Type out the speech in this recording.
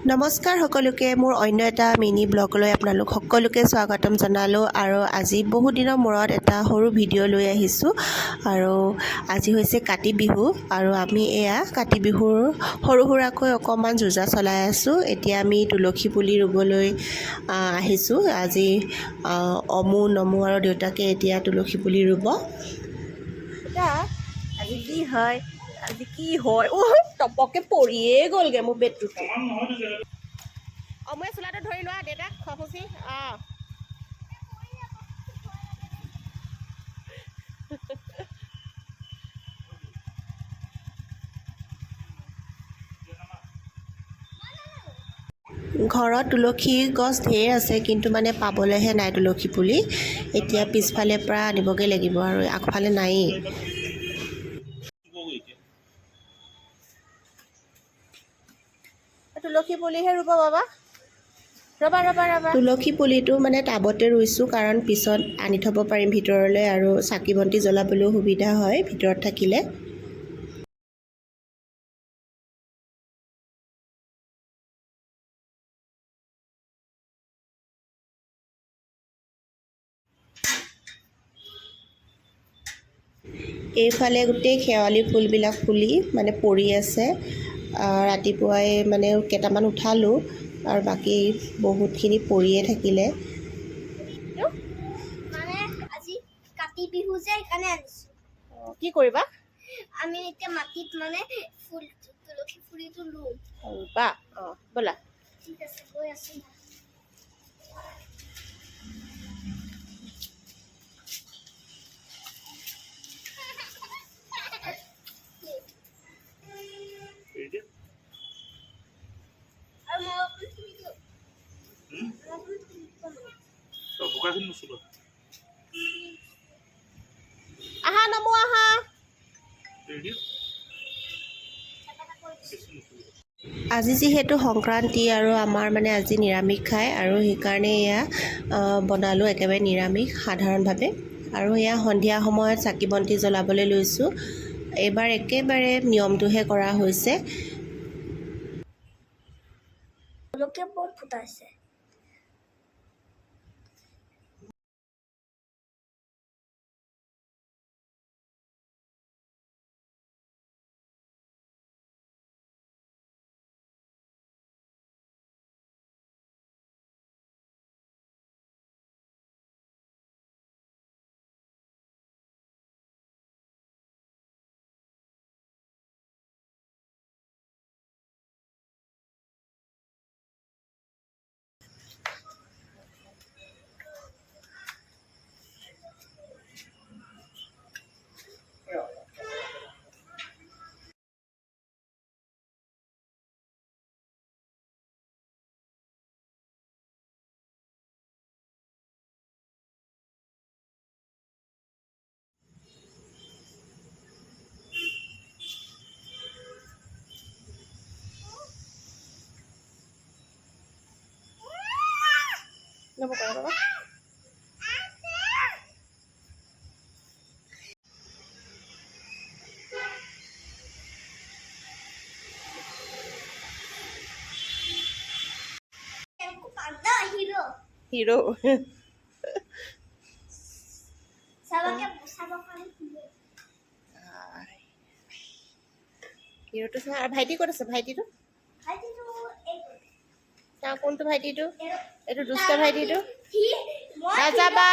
নমস্কাৰ সকলোকে মোৰ অন্য এটা মিনি ব্লগলৈ আপোনালোক সকলোকে স্বাগতম জনালোঁ আৰু আজি বহু দিনৰ মূৰত এটা সৰু ভিডিঅ' লৈ আহিছোঁ আৰু আজি হৈছে কাতি বিহু আৰু আমি এয়া কাতি বিহুৰ সৰু সুৰাকৈ অকণমান যোজা চলাই আছোঁ। এতিয়া আমি তুলসী পুলি ৰুবলৈ আহিছোঁ। আজি অমু নমু আৰু দেউতাকে এতিয়া তুলসী পুলি ৰুব। আজি কি হয় টপকে পৰিয়ে গ'লগে মোৰ বেডটোতে। মই চোলাটো ধৰি লোৱা দেউতাক খুচি ঘৰত তুলসী গছ ঢেৰ আছে কিন্তু মানে পাবলৈহে নাই তুলসী পুলি। এতিয়া পিছফালে পৰা আনিবগৈ লাগিব আৰু আগফালে নায়েই। তুলসী পুলিহে ৰুব বাবা। ৰ'বা তুলসী পুলিটো মানে টাবতে ৰুইছোঁ কাৰণ পিছত আনি থ'ব পাৰিম ভিতৰলৈ আৰু চাকি বন্তি জ্বলাবলৈও সুবিধা হয় ভিতৰত থাকিলে। এইফালে গোটেই শেৱালি ফুলবিলাক ফুলি মানে পৰি আছে। ৰাতিপুৱাই মানে কেইটামান উঠালোঁ আৰু বাকী বহুতখিনি পৰিয়ে থাকিলে। মানে আজি কাতি বিহু যে সেইকাৰণে আনিছো। কি কৰিবা? আমি এতিয়া মাটিত মানে ফুল তুলসী পুলিটো ৰুম। বা ব'লা। ঠিক আছে গৈ আছো। আহা নমো আহা। আজি যিহেতু সংক্ৰান্তি আৰু আমাৰ মানে আজি নিৰামিষ খায় আৰু সেইকাৰণে এয়া বনালোঁ একেবাৰে নিৰামিষ সাধাৰণভাৱে। আৰু এয়া সন্ধিয়া সময়ত চাকি বন্তি জ্বলাবলৈ লৈছোঁ। এইবাৰ একেবাৰে নিয়মটোহে কৰা হৈছে। লোকে বহুত ফুটাইছে। হিৰো হিৰোটো চা। আৰু ভাইটি ক'ত আছে? ভাইটিটো চাওঁ কোনটো ভাইটিটো? এইটো দুষ্ট ভাইটিটো। নাযাবা।